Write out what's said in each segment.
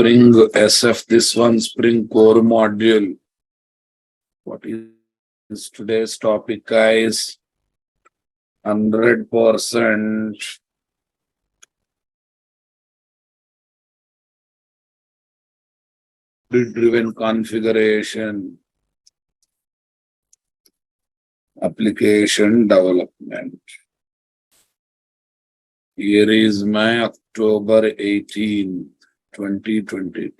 Spring SF, this one Spring core module. What is today's topic, guys? 100% driven configuration application development. Here is my October 18, 2022.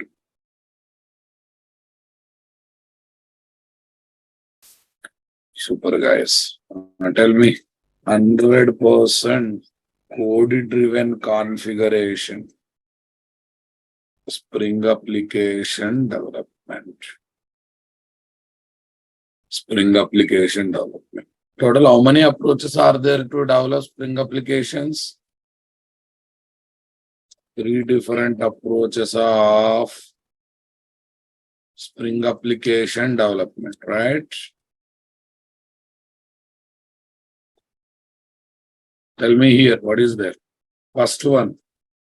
Super, guys. Tell me, 100% code-driven configuration, Spring application development. Spring application development. Total, how many approaches are there to develop Spring applications? 3 different approaches of Spring application development, right? Tell me here, what is there? First one,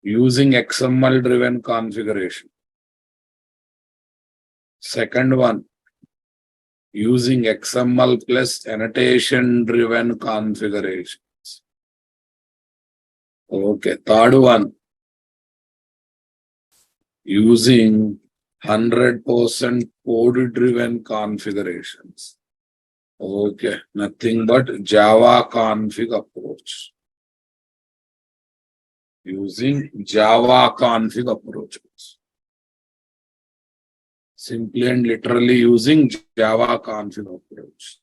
using XML driven configuration. Second one, using XML plus annotation driven configurations. Okay, third one, using 100% code driven configurations. Okay, nothing but Java config approach. Using Java config approaches. Simply and literally using Java config approach.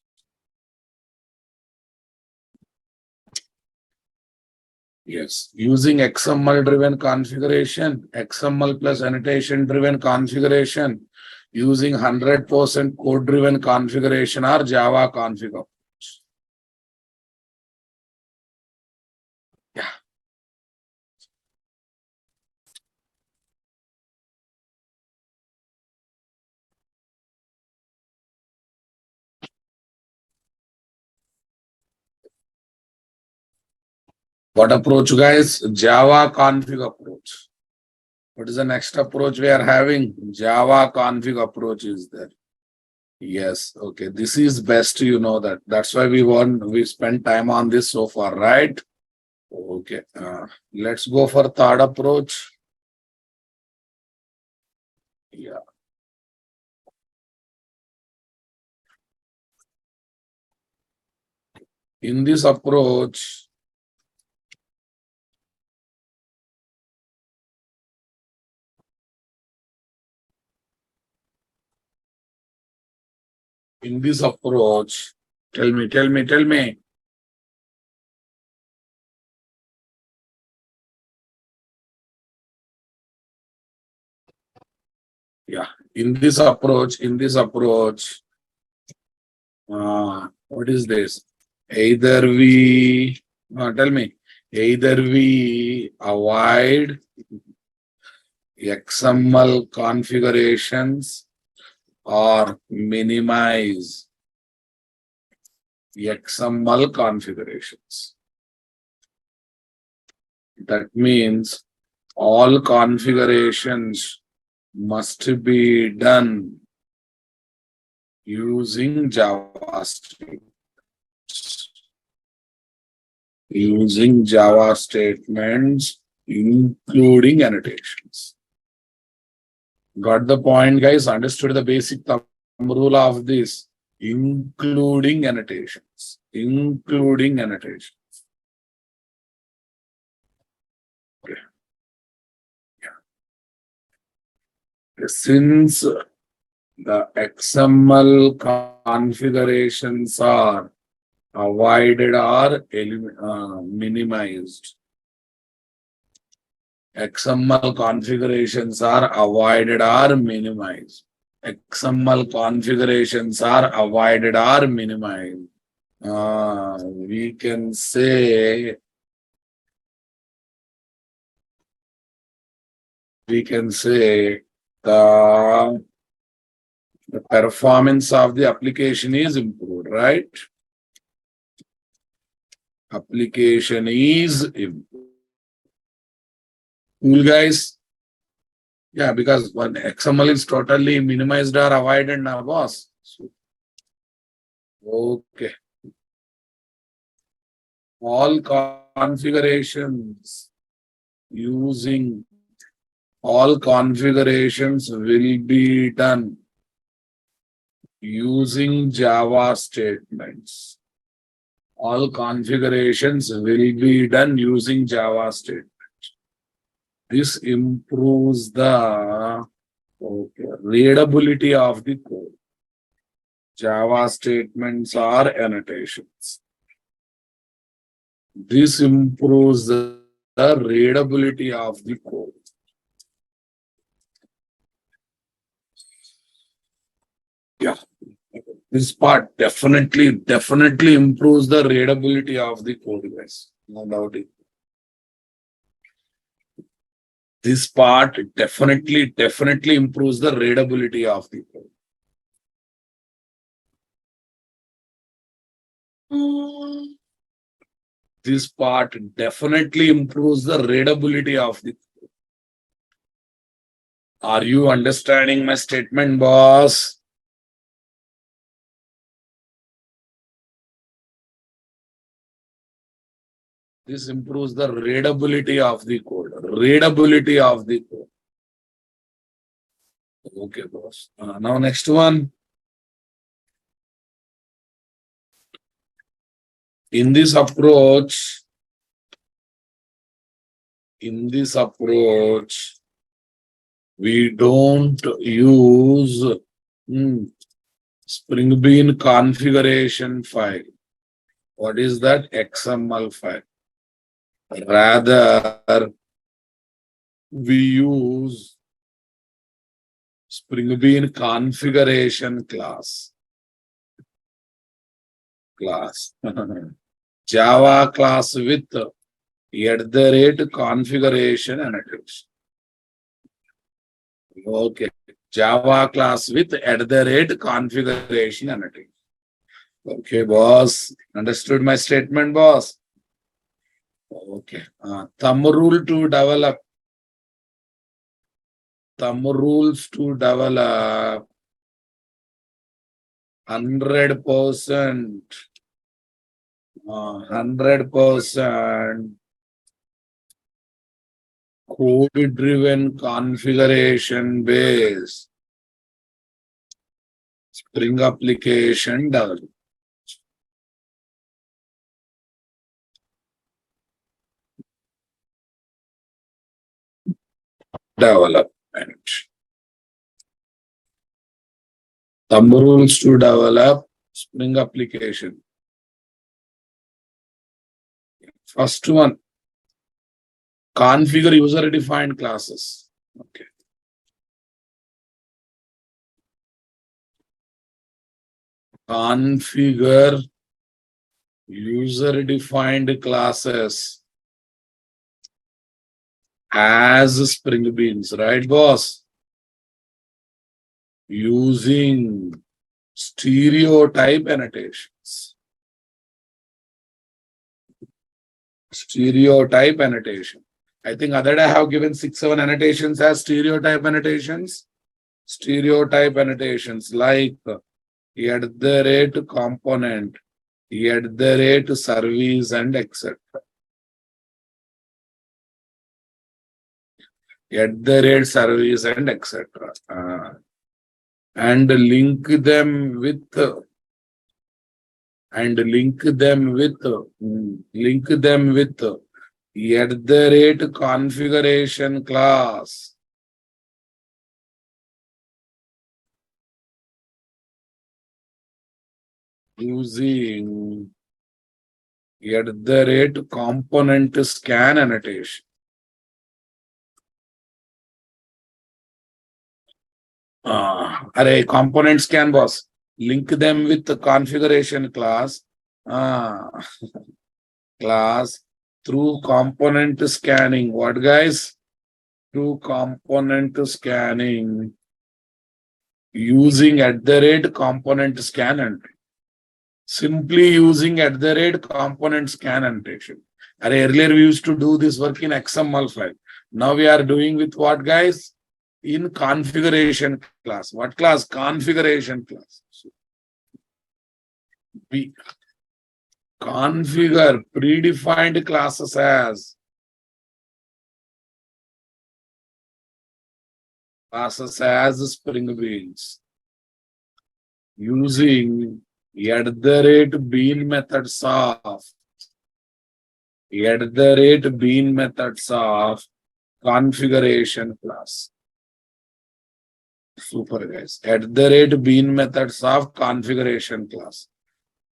Yes, using XML driven configuration, XML plus annotation driven configuration, using 100% code driven configuration or Java config approach. Yeah. What approach, guys? Java config approach. What is the next approach we are having? Java config approach is there. Yes, okay. This is best, you know that. That's why we spent time on this so far, right? Okay. Let's go for third approach. Yeah. In this approach, tell me. Yeah, in this approach, what is this? Either we avoid XML configurations or minimize XML configurations. That means all configurations must be done using Java statements. Using Java statements, including annotations. Got the point, guys? Understood the basic thumb rule of this? Including annotations. Including annotations. Okay. Yeah. Since the XML configurations are avoided or minimized. XML configurations are avoided or minimized. XML configurations are avoided or minimized. We can say the performance of the application is improved, right? Application is improved. Cool, guys? Yeah, because when XML is totally minimized or avoided now, boss. Okay. All configurations using all configurations will be done using Java statements. All configurations will be done using Java statements. This improves the readability of the code. Java statements are annotations. This improves the readability of the code. Yeah. This part definitely improves the readability of the code, guys. No doubt it. This part definitely improves the readability of the code. This part definitely improves the readability of the code. Are you understanding my statement, boss? This improves the readability of the code. Readability of the code. Okay, boss. Now next one. In this approach, we don't use Spring Bean configuration file. What is that? XML file. Rather, we use Spring Bean configuration class. Java class with configuration annotation. Okay. Java class with configuration annotation. Okay, boss. Understood my statement, boss? Okay. Thumb rules to develop 100%. 100% code-driven configuration based Spring application development. Thumb rules to develop Spring application. First one, configure user-defined classes. Okay. Configure user-defined classes as Spring Beans, right, boss? Using stereotype annotations. Stereotype annotation. I think other day I have given 6-7 annotations as stereotype annotations. Stereotype annotations like @component, @service, and etc. @service and etc. And link them with @configuration class. Using @component scan annotation. Array component scan, boss. Link them with the configuration class. Class through component scanning. What, guys? Through component scanning using @component scan annotation. Simply using @component scan annotation. Earlier we used to do this work in XML file. Now we are doing with what, guys? in configuration class. What class? Configuration class. So we configure predefined classes as Spring Beans using @bean methods of configuration class. Super guys. @bean methods of configuration class.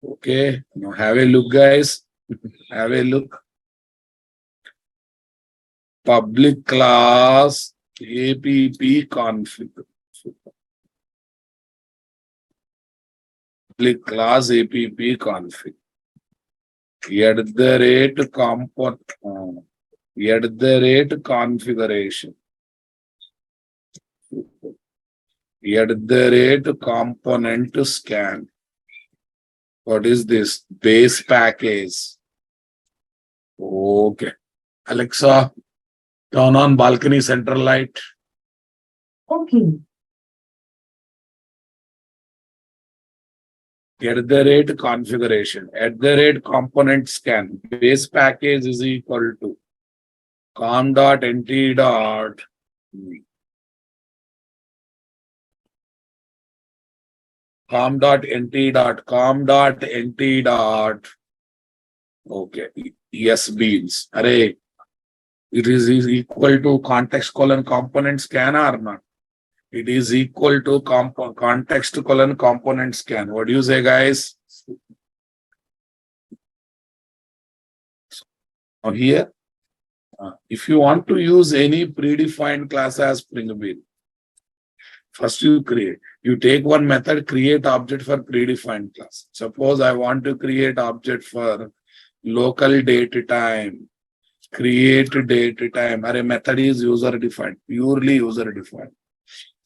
Okay. Now have a look, guys. Have a look. Public class app config. Public class app config. Configuration. Component scan. What is this? Base package. Okay. Alexa, turn on balcony central light. Okay. Configuration. Component scan. Base package is equal to com.nt dot okay. Yes, beans. Array. It is equal to context colon component scan or not? It is equal to context colon component scan. What do you say, guys? Now here, if you want to use any predefined class as Spring Bean, first you take one method, create object for predefined class. Suppose I want to create object for local date time. Create date time. Our method is user defined, purely user defined.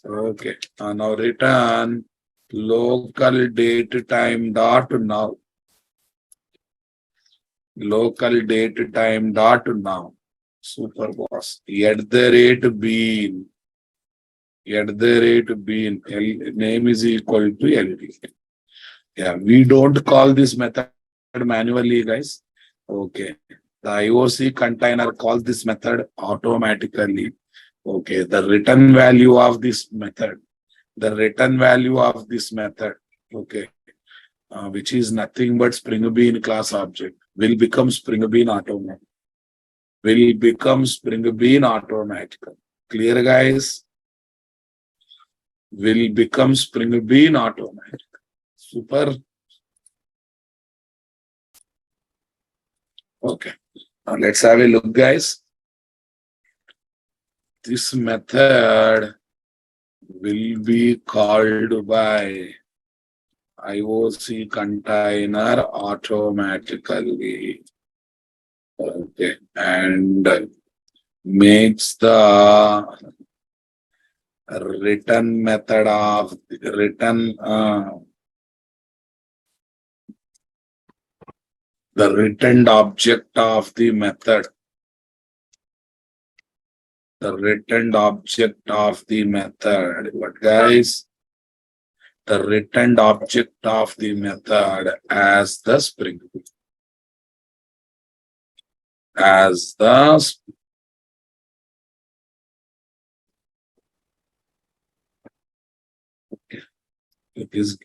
Okay. Now return local date time dot now. Local date time dot now. Super boss. @bean. @bean. Name is equal to LD. Yeah, we don't call this method manually, guys. Okay. The IOC container calls this method automatically. Okay. The return value of this method. Okay. Which is nothing but Spring Bean class object will become Spring Bean automatic. Clear, guys? Will become Spring Bean automatic. Super. Okay. Now let's have a look, guys. This method will be called by IOC container automatically. Okay. And makes the return method of the returned object of the method. But guys, the returned object of the method as the Spring Bean. It is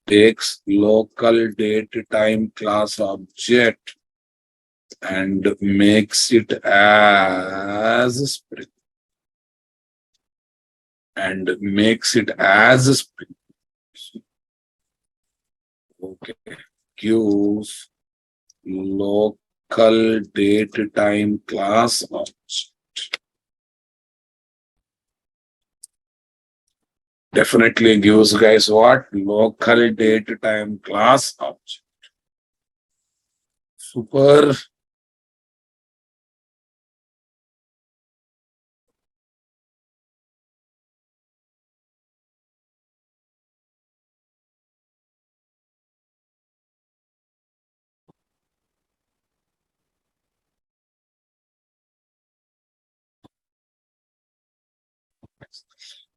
takes local date time class object and makes it as Spring. Okay. Gives local date time class object. Definitely gives, guys, what? Local date time class object. Super.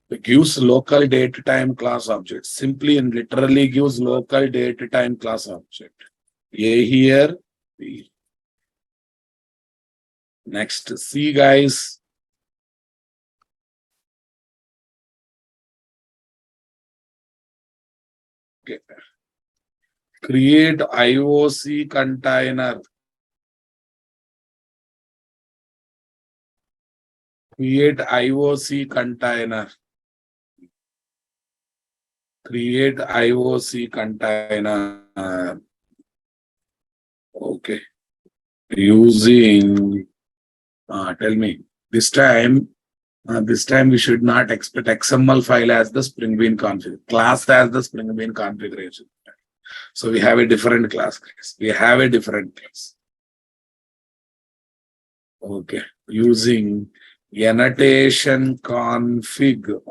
It gives local date time class object. Simply and literally gives local date time class object. A here, B. Next, C guys. Okay. Create IOC container. Create IOC container. Create IOC container. Okay. Using, tell me, this time we should not expect XML file as the SpringBean config, class as the SpringBean configuration. So we have a different class, guys. We have a different class. Okay. Using annotation config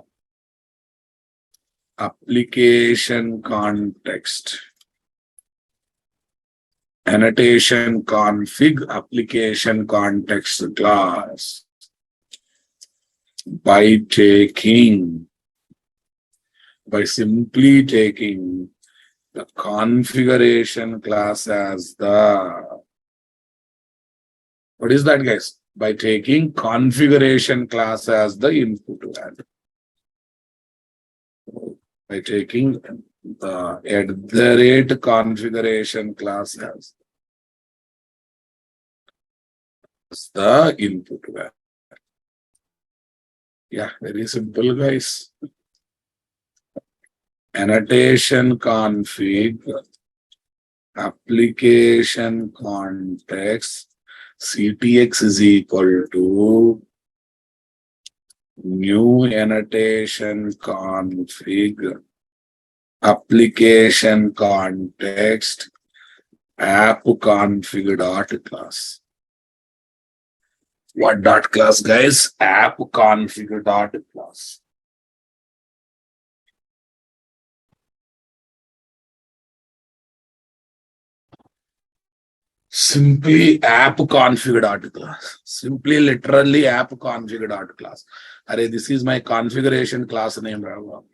application context. Annotation config application context class by simply taking the configuration class as the, what is that, guys? By taking configuration class as the input value. By taking the @ configuration class as the input value. Yeah, very simple, guys. Annotation config application context CTX is equal to new annotation config application context app config dot class. What dot class, guys? App config dot class. Simply app config dot class. Simply literally app config dot class. Array, this is my configuration class name, Raghav.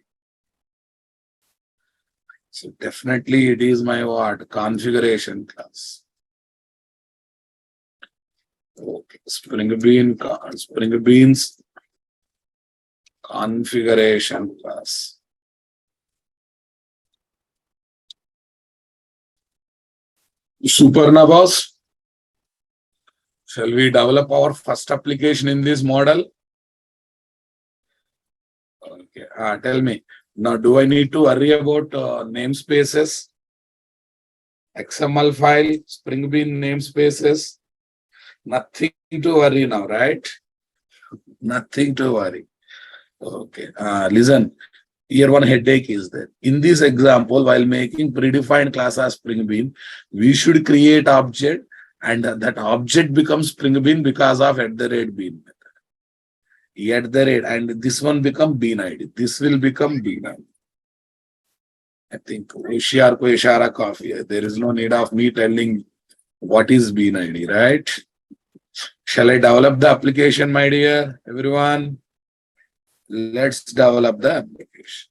So definitely it is my what? Configuration class. Okay. SpringBean's configuration class. Super boss. Shall we develop our first application in this model? Okay. Tell me. Now, do I need to worry about namespaces? XML file, SpringBean namespaces? Nothing to worry now, right? Nothing to worry. Okay. Listen, here one headache is there. In this example, while making predefined class as SpringBean, we should create object and that object becomes SpringBean because of @bean method. And this one become bean ID. This will become bean ID. I think Hoshiyar ko ishara coffee. There is no need of me telling what is bean ID, right? Shall I develop the application, my dear everyone? Let's develop the application.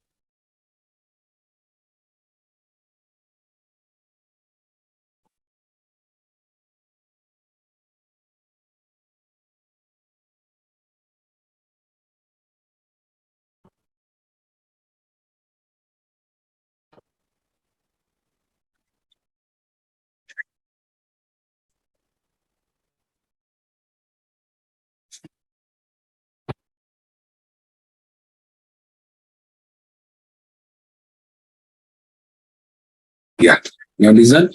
Yeah. Now listen.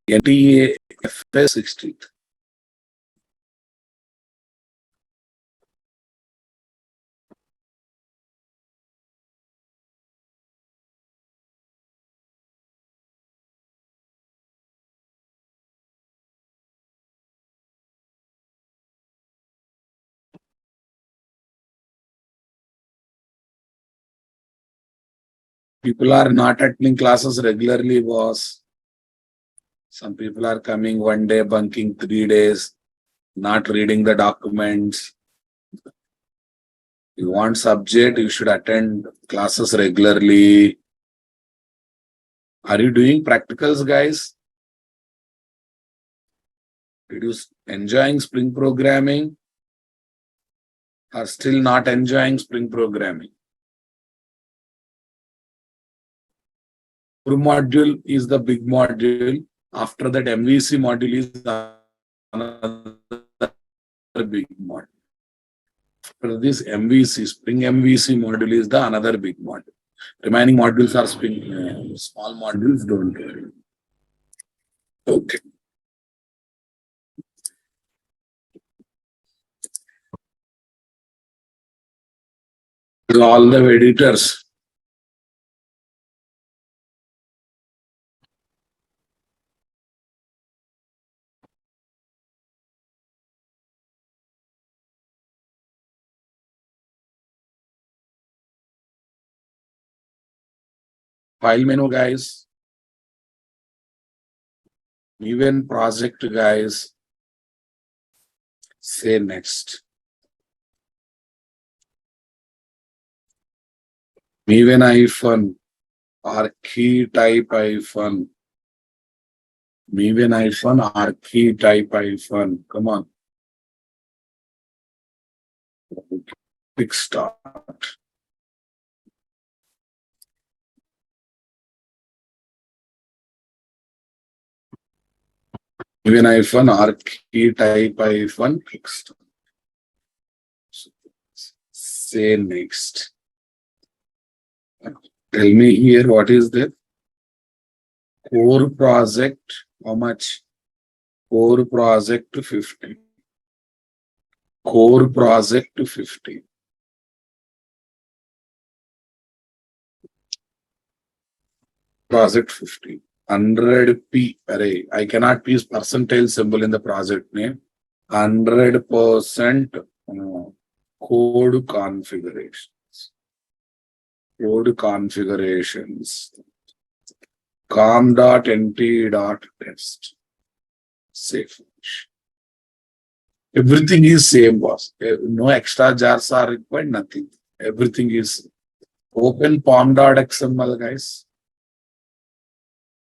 NTAFS 60. People are not attending classes regularly, boss. Some people are coming one day, bunking 3 days, not reading the documents. You want subject, you should attend classes regularly. Are you doing practicals, guys? Did you enjoying Spring programming? Or still not enjoying Spring programming? Core module is the big module. After that, MVC module is another big module. After this MVC, Spring MVC module is the another big module. Remaining modules are Spring small modules, don't worry. Okay. All the editors. File menu, guys. Even project, guys. Say next. Even iPhone or key type iPhone. Even iPhone or key type iPhone. Come on. Quick start. Even iPhone or key type iPhone. Quick start. Say next. Tell me here what is that? Core project. How much? Core project 50. Core project 50. Project 50. 100p array. I cannot use percentile symbol in the project name. 100% code configurations. Code configurations. com.nt.test. Save. Everything is same, boss. No extra jars are required, nothing. Everything is open pom.xml, guys.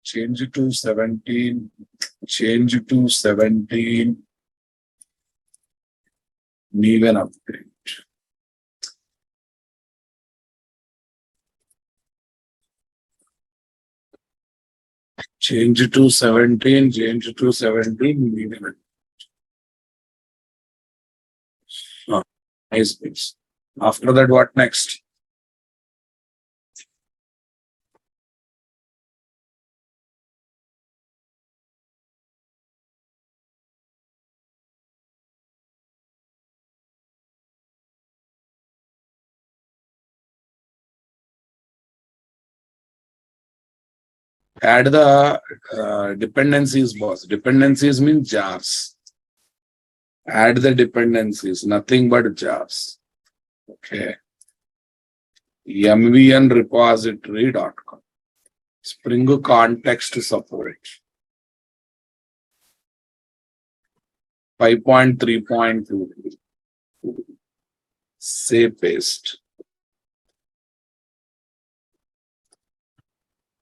Change it to 17. Change it to 17. New an update. Change it to 17. Change it to 17. New an update. Nice piece. After that, what next? Add the dependencies, boss. Dependencies mean jars. Add the dependencies, nothing but jars. Okay. mvnrepository.com. Spring context support. 5.3.2. Say paste.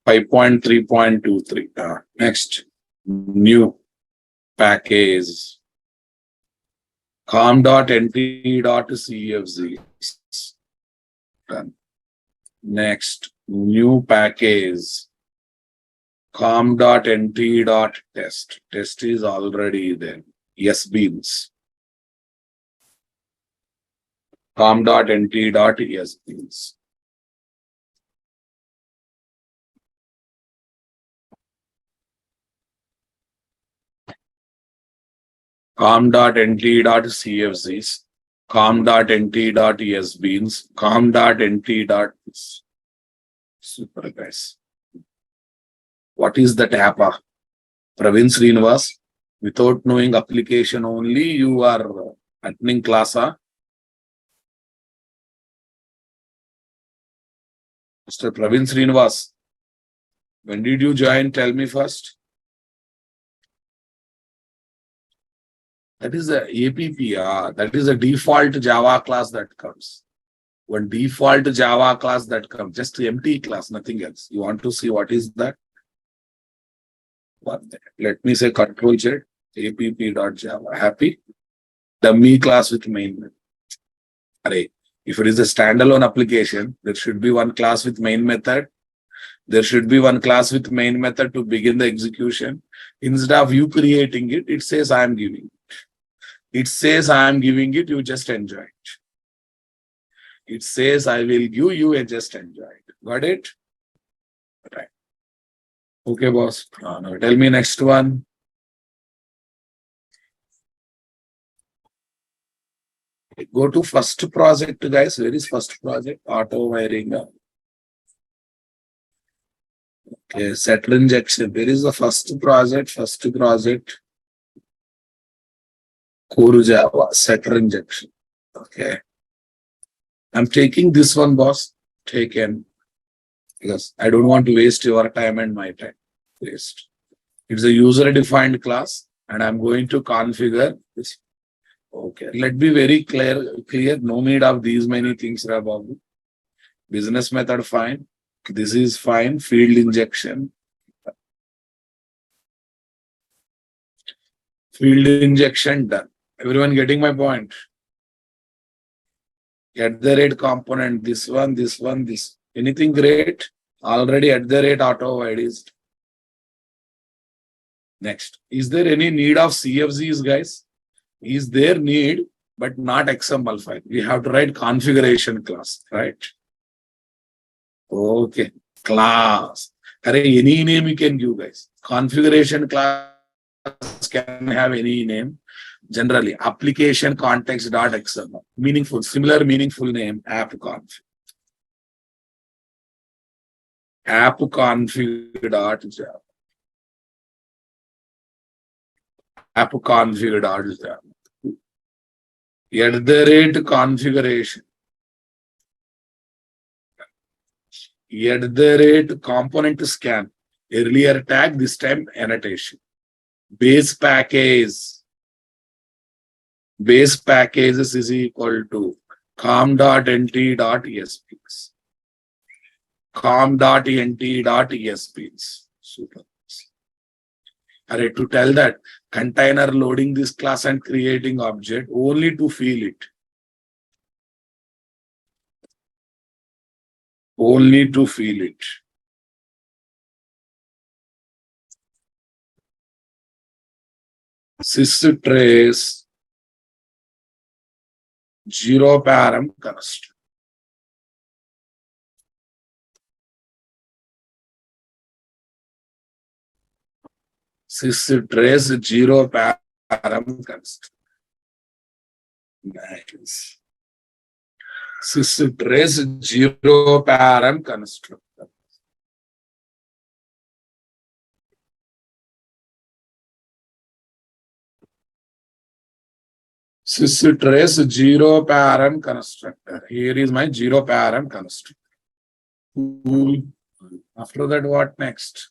5.3.23. Next. New package. com.nt.cfz. Done. Next. New package. com.nt.test. Test is already there. SBeans. com.nt.sbeans. com.nt.cfzs. com.nt.sbeans. com.nt. Super, guys. What is the TAPA? Praveen Srinivas. Without knowing application only, you are attending class. Mr. Praveen Srinivas. When did you join? Tell me first. That is a APP. That is a default Java class that comes. one default Java class that comes, just empty class, nothing else. You want to see what is that? Let me say control Z, app.java. Happy? Dummy class with main method. Array. If it is a standalone application, there should be one class with main method. There should be one class with main method to begin the execution. Instead of you creating it, it says I am giving it. It says I am giving it, you just enjoy it. It says I will give you a just enjoy it. Got it? Right. Okay, boss. Now tell me next one. Go to first project, guys. Where is first project? Auto wiring. Okay, setter injection. Where is the first project? First project. Core Java, setter injection. Okay. I'm taking this one, boss. Taken. Because I don't want to waste your time and my time. Waste. It's a user-defined class, and I'm going to configure this. Okay. Let be very clear. No need of these many things, Babu. Business method fine. This is fine. Field injection. Field injection done. Everyone getting my point? At the rate component, this one, this. Anything great? Already at the rate auto wide is. Next. Is there any need of CFZs, guys? Is there need, but not XML file? We have to write configuration class, right? Okay. Class. Any name you can give, guys. Configuration class can have any name. Generally, application context.xml. Meaningful, similar meaningful name, app.config. App.config.java. App.config.java. At the rate configuration. At the rate component scan. Earlier tag, this time annotation. Base packages is equal to com.nt.esps. com.nt.esps. Super. Array, to tell that container loading this class and creating object only to feel it. Only to feel it. Systrace 0 param construct. Systrace 0 param construct. Nice. Systrace 0 param constructor. Systrace 0 param constructor. Here is my 0 param constructor. After that, what next?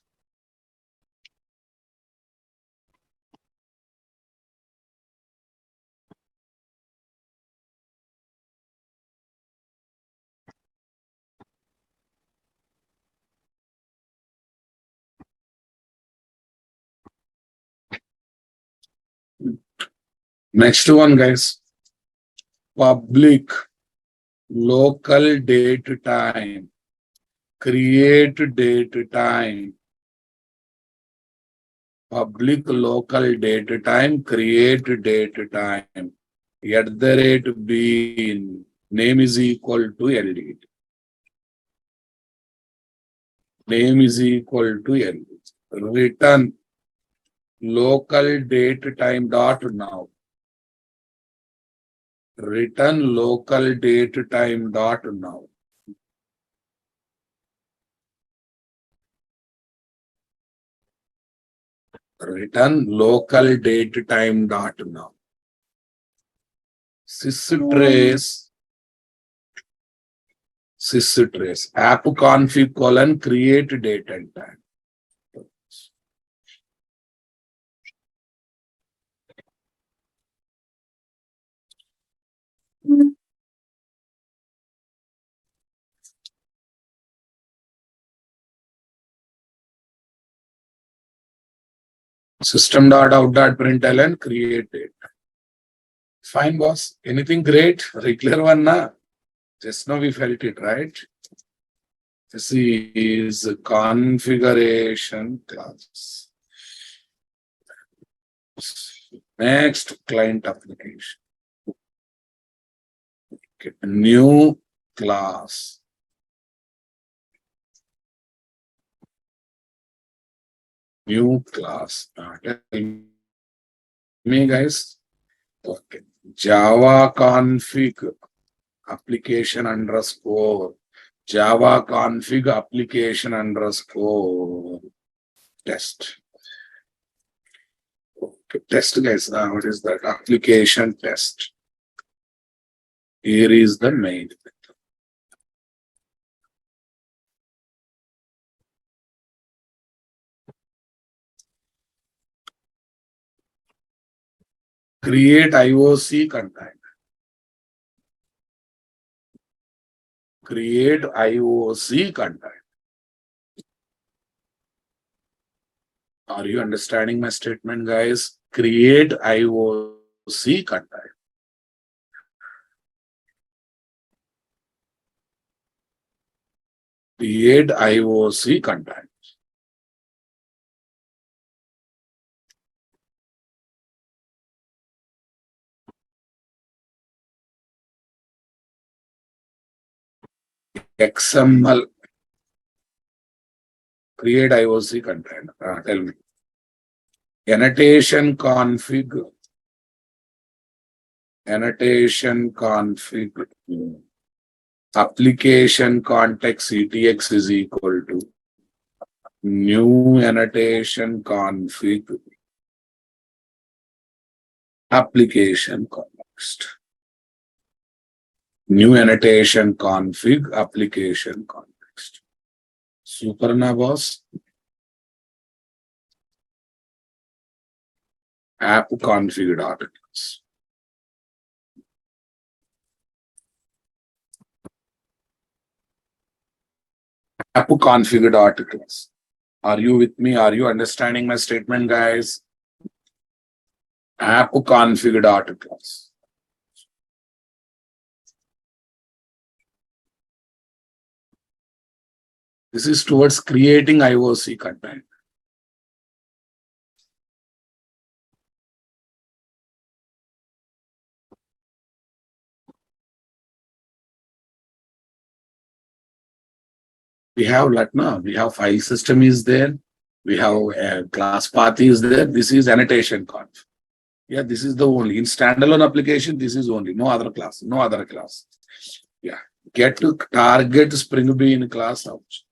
Next one, guys. Public local date time. Create date time. Public local date time. Create date time. At the rate bean. Name is equal to LD. Name is equal to LD. Return local date time dot now. Return local date time dot now. Return local date time dot now. Systrace app config colon create date and time. System.out.println create it. Fine, boss. Anything great? Regular one, na? Just now we felt it, right? This is configuration class. Next, client application. Okay. New class. New class. Tell me, guys. Okay. Java config application underscore Java config application underscore test. Okay, test, guys. What is that? Application test. Here is the main. Create IOC container. Create IOC container. Are you understanding my statement, guys? Create IOC container. Create IOC container. XML. Create IOC container. Tell me. Annotation config. Annotation config. Application context CTX is equal to new annotation config. Application context. New annotation config. Application context. Super na, boss. App config articles. App configured articles. Are you with me? Are you understanding my statement, guys? App configured articles. This is towards creating IOC content. We have Latna, we have file system is there, we have class path is there. This is annotation conf. Yeah, this is the only in standalone application. This is only no other class, no other class. Yeah, get to target Spring Bean class object.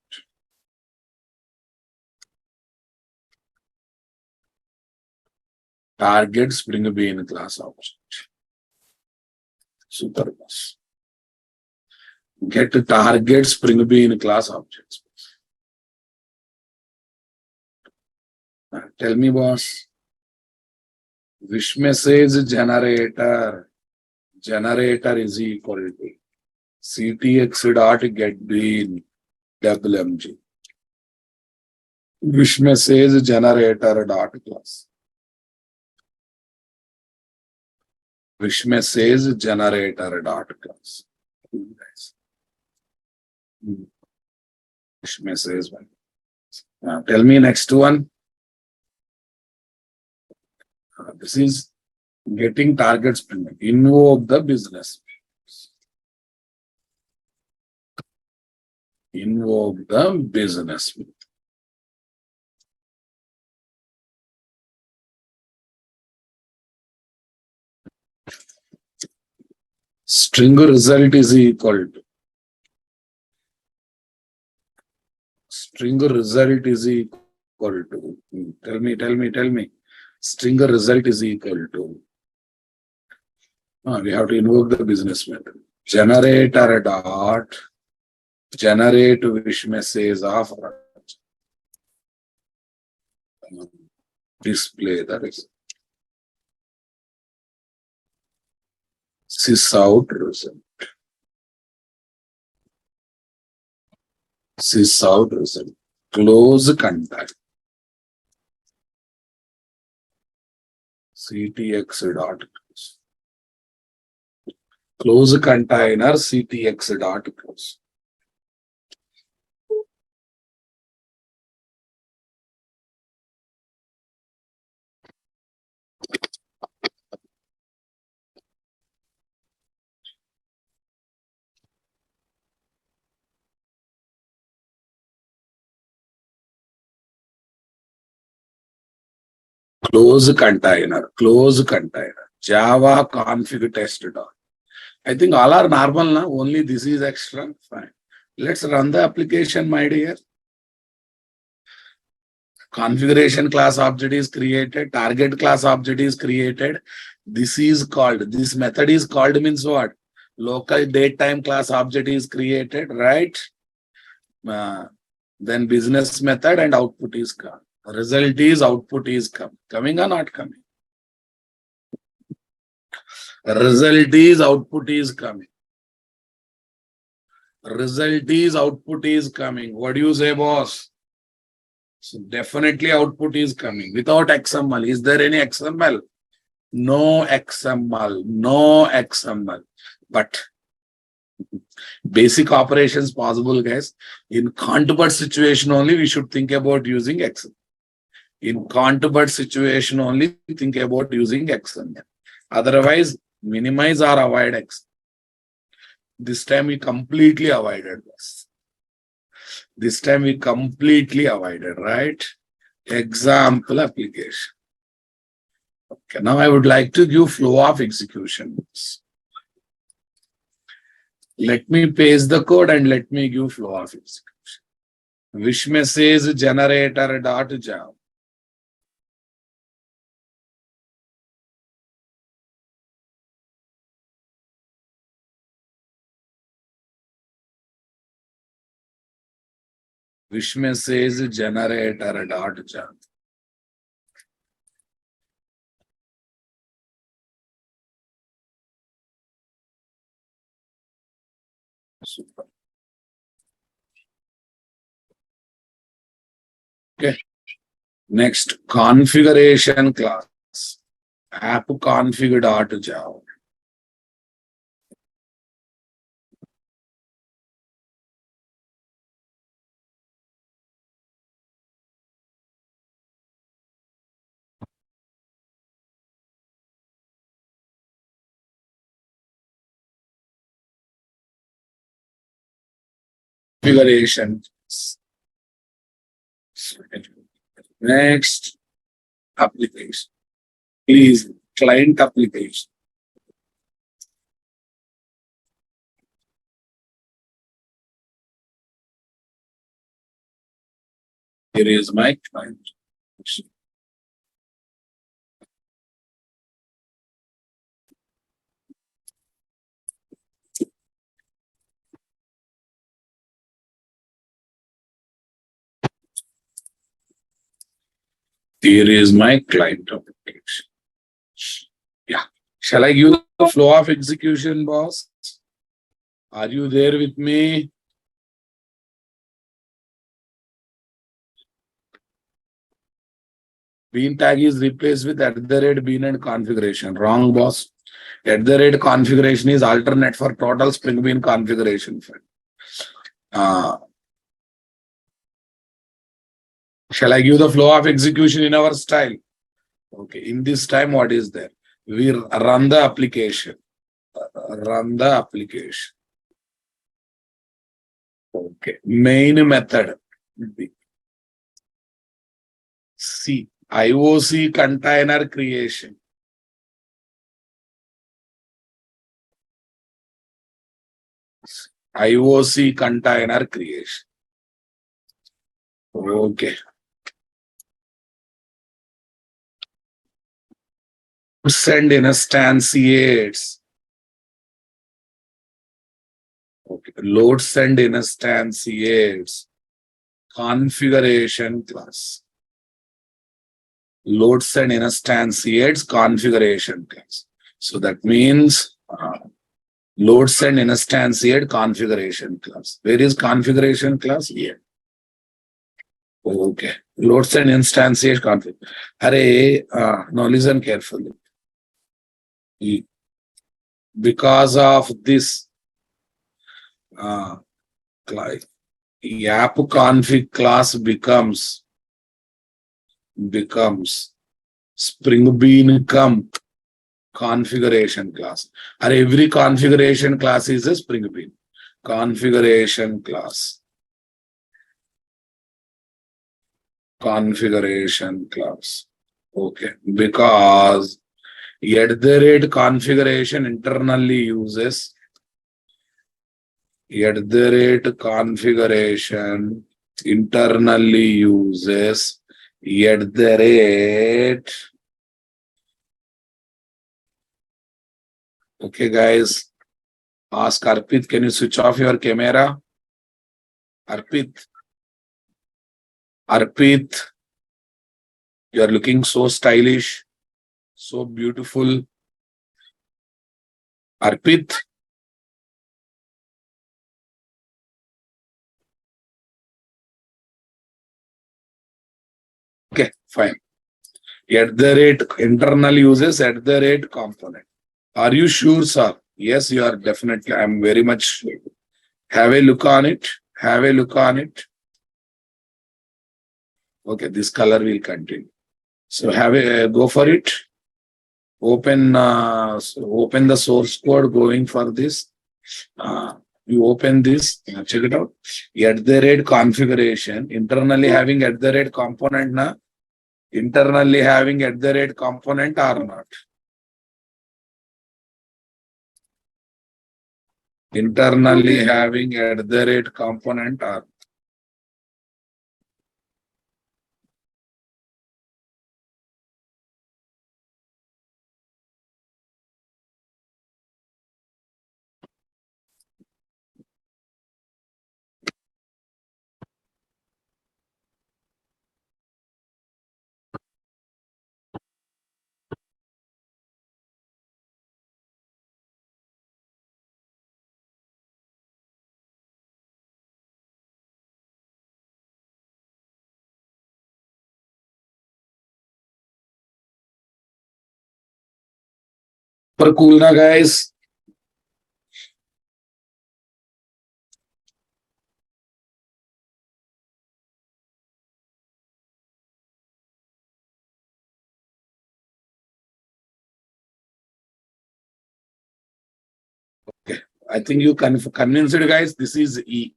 Target Spring Bean class object. Super boss. Get to target Spring Bean class objects. Tell me, boss. Wish message generator is equal to CTX dot get bean WMG. Wish message generator dot class. Wish message generator dot class. Wish message. Tell me next one. This is getting targets. Invoke the business. Invoke the business. String result is equal to string result is equal to tell me string result is equal to we have to invoke the business method. Generator dot generate wish message of display the result. Sysout result. Sysout result. Close contact. CTX dot close container CTX dot close. Close container, Java config test dot. I think all are normal now, only this is extra. Fine. Let's run the application, my dear. Configuration class object is created, target class object is created. This method is called means what? Local date time class object is created, right? Then business method and output is come. Result is output is coming or not coming? Result is output is coming. Result is output is coming. What do you say, boss? So definitely output is coming without XML. Is there any XML? No XML, no XML. But basic operations possible, guys. In can't-but situation only, we should think about using XML. In can't-but situation only, think about using XML. Otherwise, minimize or avoid XML. This time we completely avoided this. This time we completely avoided, right? Example application. Okay, now I would like to give flow of execution. Let me paste the code and let me give flow of execution. Wish message generator dot Java. Wish message generator dot Java. Super. Okay. Next, configuration class. App config dot Java. Configuration. Next, application. Please, client application. Here is my client. Here is my client application. Yeah. Shall I give the flow of execution, boss? Are you there with me? Bean tag is replaced with @bean and configuration. Wrong, boss. @configuration is alternate for total Spring Bean configuration. Shall I give the flow of execution in our style? Okay. In this time, what is there? We run the application. Run the application. Okay. Main method. C. IOC container creation. IOC container creation. Okay. Send instantiates. Okay. Load send instantiates. Configuration class. Load send instantiates configuration class. So that means load send instantiate configuration class. Where is configuration class? Here. Okay. Load send instantiate config. Now listen carefully. Because of this app config class becomes Spring Bean configuration class. Or every configuration class is a Spring Bean configuration class. Okay, because configuration internally uses configuration internally uses Okay, guys, ask Arpit, can you switch off your camera? Arpit, you are looking so stylish, so beautiful. Arpit, okay, fine. Internal uses component. Are you sure, sir? Yes, you are definitely. I'm very much sure. Have a look on it. Okay, this color will continue. So go for it. Open the source code going for this. You open this, check it out. Configuration, internally having component na? Internally having component or not? Internally having component or super cool na, guys. Okay. I think you convinced it, guys. This is E.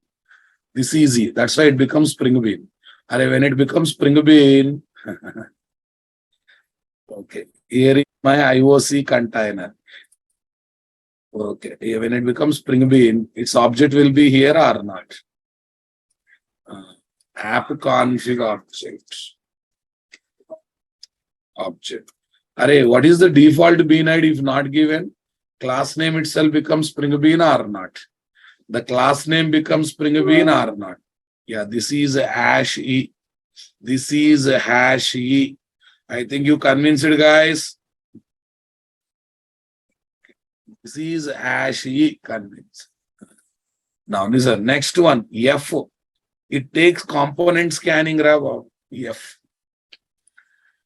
This is E. That's why it becomes Spring Bean. And when it becomes Spring Bean, okay, here is my IOC container. Okay, when it becomes Spring Bean, its object will be here or not? App config object. Array, what is the default bean ID if not given? Class name itself becomes Spring Bean or not? The class name becomes Spring Bean or not? Yeah, this is hash E. This is hash E. I think you convinced it, guys. This is hash E convinced. Now, this is the next one, F. It takes component scanning, Rav. F.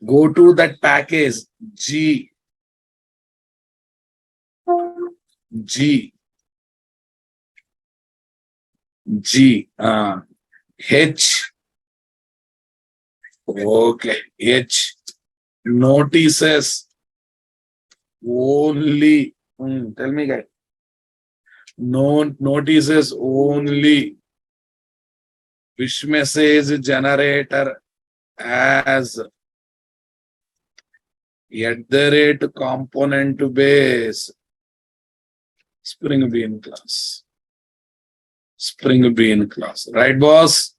Go to that package, G. H. Okay, H. Notices only. Tell me, guys. Notices only. Wish message generator as component base Spring Bean class. Spring Bean class. Right, boss?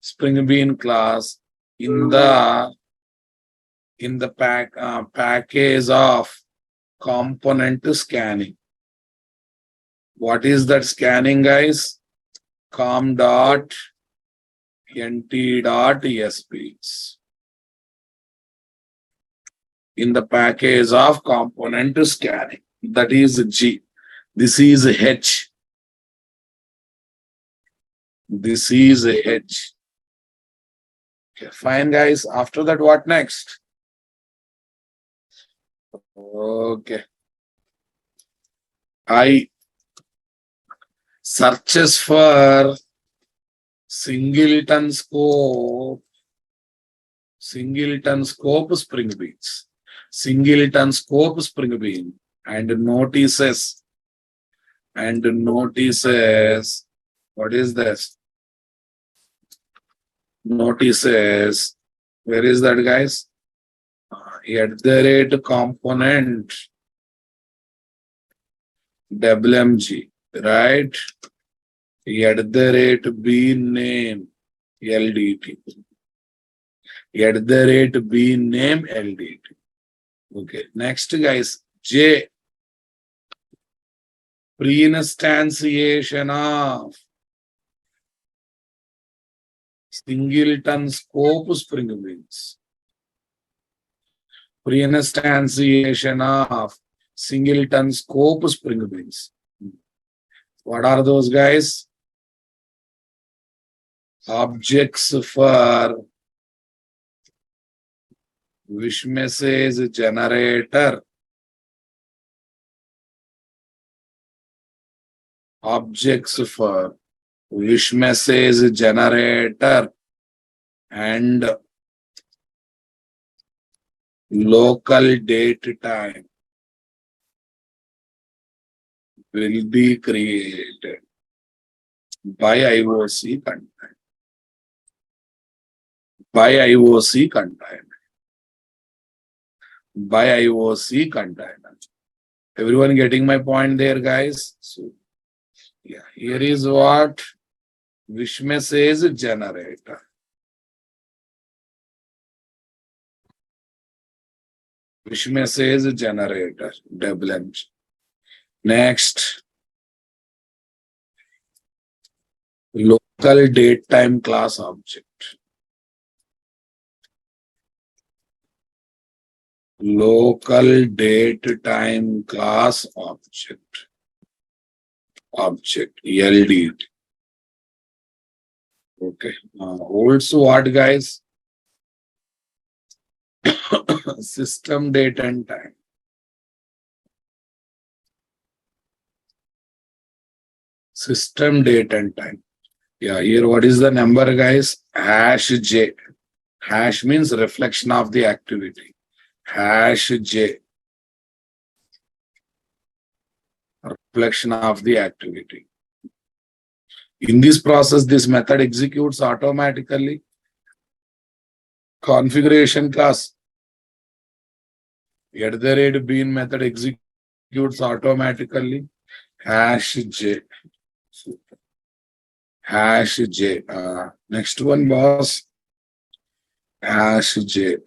Spring Bean class in the package of component scanning. What is that scanning, guys? com.nt.sps. In the package of component scanning. That is G. This is H. This is H. Okay, fine, guys. After that, what next? Okay. I searches for singleton scope spring beans. Singleton scope spring bean and notices what is this? Notices, where is that, guys? At the rate component WMG, right? At the rate B name LDT. At the rate B name LDT. Okay, next, guys, J, pre-instantiation of singleton scope spring beans. Pre-instantiation of singleton scope spring beans. What are those, guys? Objects for wish message generator. Objects for wish message generator and local date time will be created by IOC content. By IOC content. By IOC content. Everyone getting my point there, guys? So, yeah, here is what wish message generator. Wish message generator, WMG. Next, local date time class object. Local date time class object. Object, LDT. Okay. Also what, guys? System date and time. System date and time. Yeah, here what is the number, guys? Hash J. Hash means reflection of the activity. Hash J. Reflection of the activity. In this process, this method executes automatically. Configuration class. At the rate bean method executes automatically. Hash J. Hash J. Next one, boss. Hash J.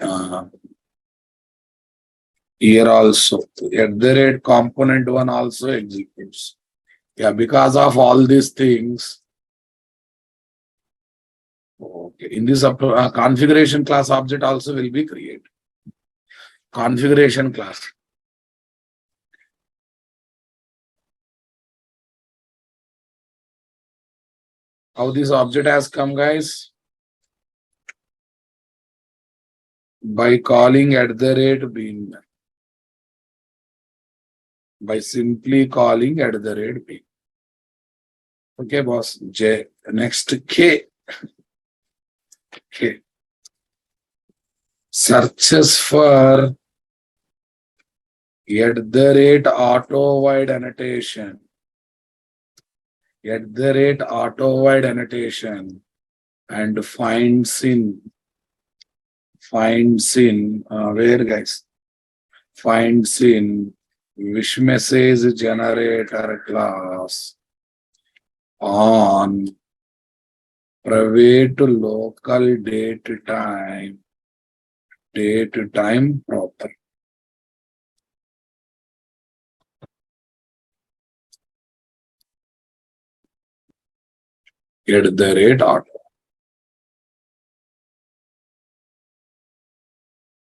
Here also. At the rate component one also executes. Yeah, because of all these things. Okay. In this configuration class object also will be created. Configuration class. How this object has come, guys? By calling at the rate bean. By simply calling at the rate bean. Okay, boss. J. Next, K. K. Searches for at the rate auto wide annotation. At the rate auto wide annotation and finds in where, guys? Finds in wish message generator class on private local date time proper. At the rate auto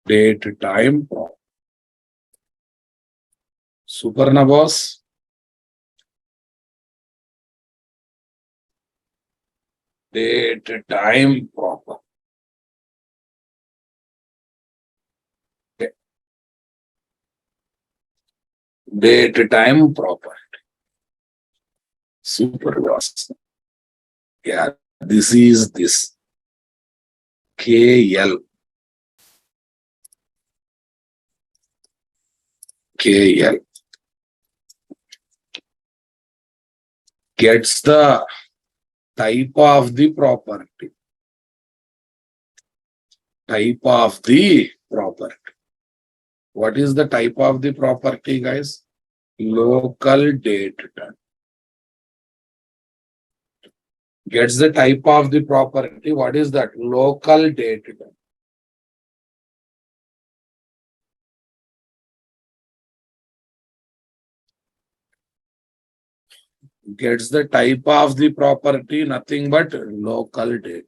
date time proper. Super na, boss? Date time proper. Okay. Date time property. Super awesome. Yeah, this is this. KL. KL gets the type of the property. Type of the property. What is the type of the property, guys? Local date time. Gets the type of the property. What is that? Local date time. Gets the type of the property, nothing but local date.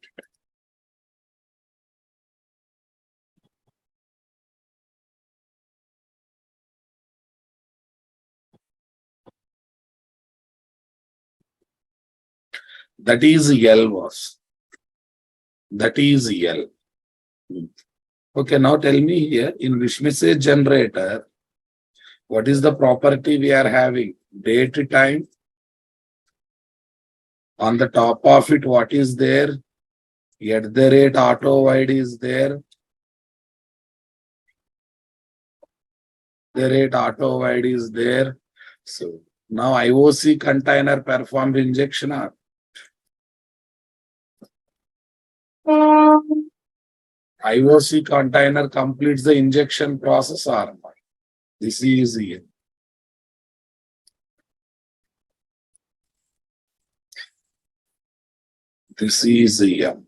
That is L was. That is L. Okay, now tell me here in wish message generator, what is the property we are having? Date time. On the top of it, what is there? At the rate auto wide is there. The rate auto wide is there. So now IOC container performed injection. IOC container completes the injection process or not. This is here. This is here.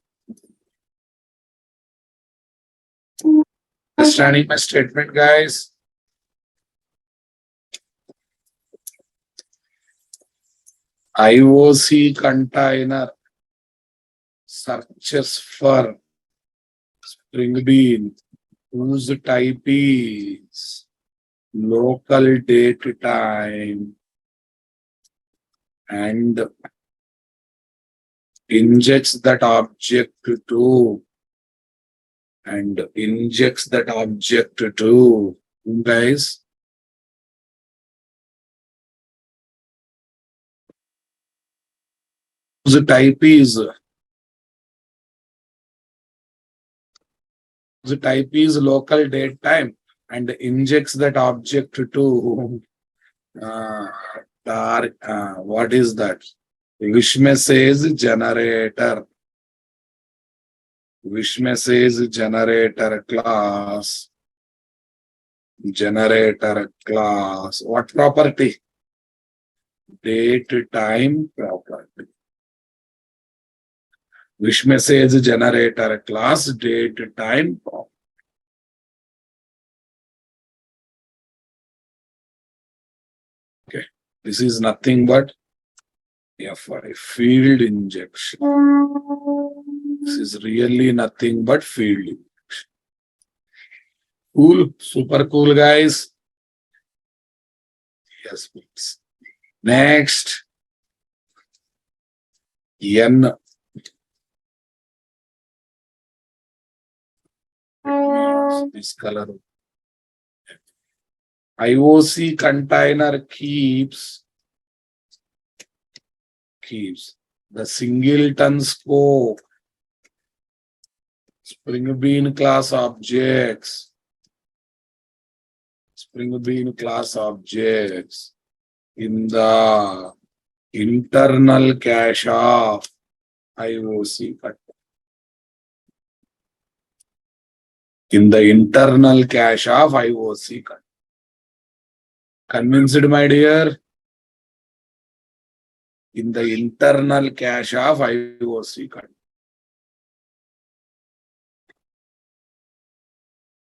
Understanding my statement, guys? IOC container searches for Spring Bean whose type is local date time and injects that object to guys, whose type is local date time and injects that object to what is that? Wish message generator. Wish message generator class. Generator class. What property? Date time property. Wish message generator class date time property. Okay, this is nothing but FI field injection. This is really nothing but field injection. Cool, super cool, guys. Yes, please. Next, N. This color. IOC container keeps the singleton scope, Spring Bean class objects, in the internal cache of IOC container. In the internal cache of IOC container. Convinced, my dear? In the internal cache of IOC container.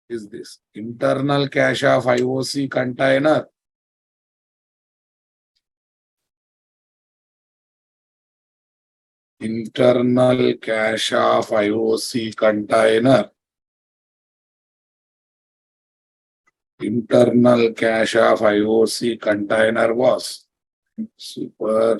Is this internal cache of IOC container? Internal cache of IOC container. Internal cache of IOC container was super.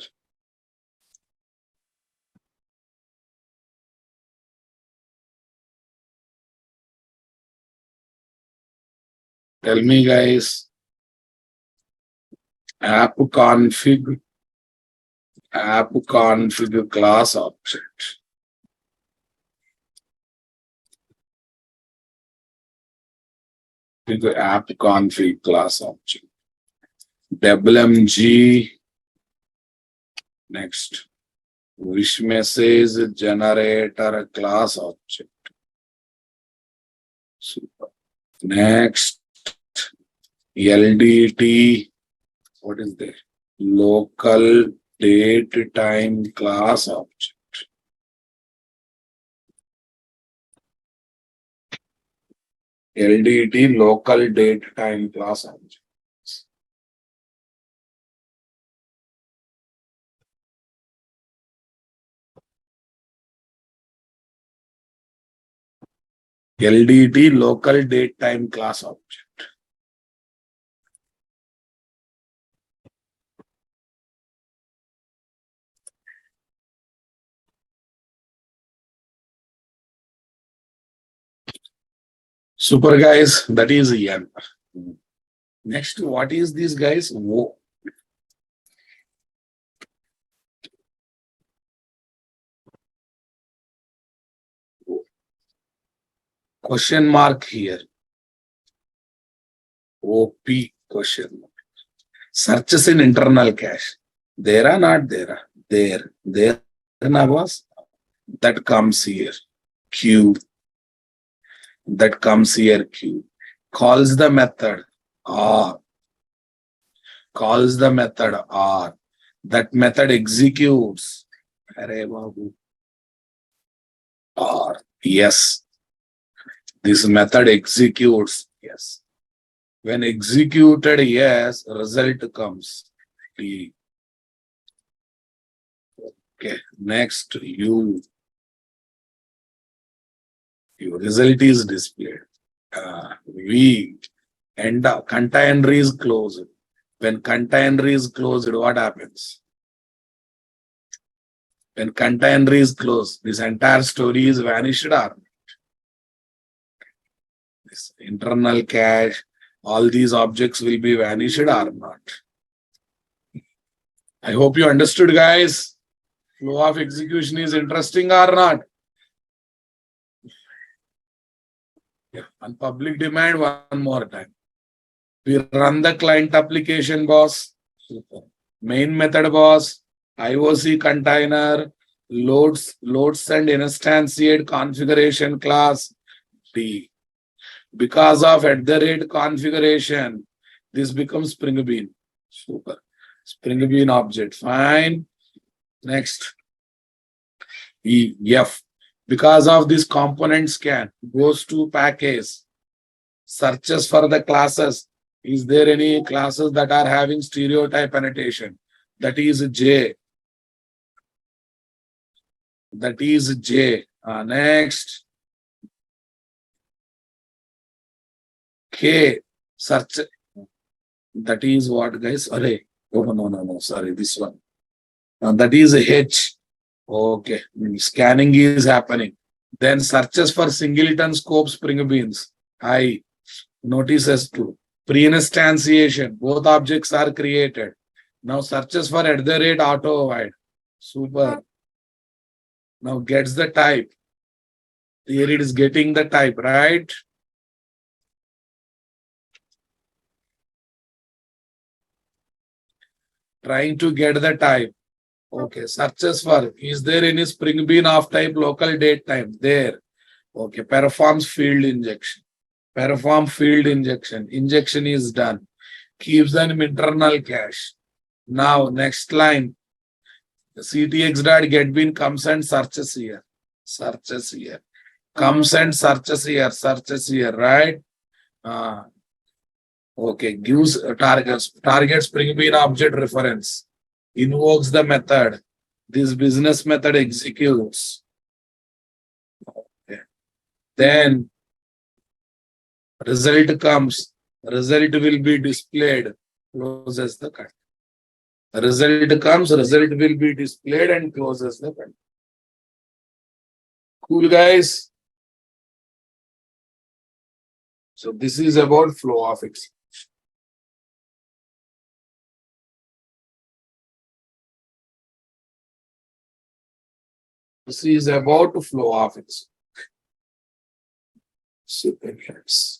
Tell me, guys. app config class object. The app config class object. WMG. Next, wish message generator class object. Super. Next, LDT. What is there? Local date time class object. LDT local date time class object. LDT local date time class object. Super guys, that is N. Next, what is this guys? Question mark here. OP question mark. Searches in internal cache. There are not there. There na boss. That comes here. Q. That comes here. Q. Calls the method R. Calls the method R. That method executes. R. Yes. This method executes. Yes. When executed, yes, result comes. T. Okay. Next, U. Your result is displayed. V. End up. Container is closed. When container is closed, what happens? When container is closed, this entire story is vanished or not? This internal cache, all these objects will be vanished or not? I hope you understood, guys. Flow of execution is interesting or not? Yeah. On public demand, one more time. We run the client application, boss. Super. Main method, boss. IOC container, loads and instantiate configuration class D. Because of configuration, this becomes SpringBean. Super. SpringBean object. Fine. Next. F. Because of this component scan, goes to package, searches for the classes. Is there any classes that are having stereotype annotation? That is J. That is J. Next. K. Search. That is what, guys? Array. Oh, no. Sorry, this one. That is H. Okay. Scanning is happening. Then searches for singleton scope SpringBeans. I. Notices to. Pre-instantiation. Both objects are created. Now searches for @auto-void. Super. Now gets the type. Here it is getting the type, right? Trying to get the type. Okay, searches for, is there any SpringBean of type local date time? There. Okay, performs field injection. Perform field injection. Injection is done. Keeps an internal cache. Now, next line. CTX.getBean comes and searches here. Searches here. Comes and searches here. Searches here, right? Okay, gives target SpringBean object reference. Invokes the method. This business method executes. Okay. Then result comes. Result will be displayed. Closes the cut. Result comes. Result will be displayed and closes the cut. Cool, guys. So this is about flow of execution. This is about to flow off its superheads.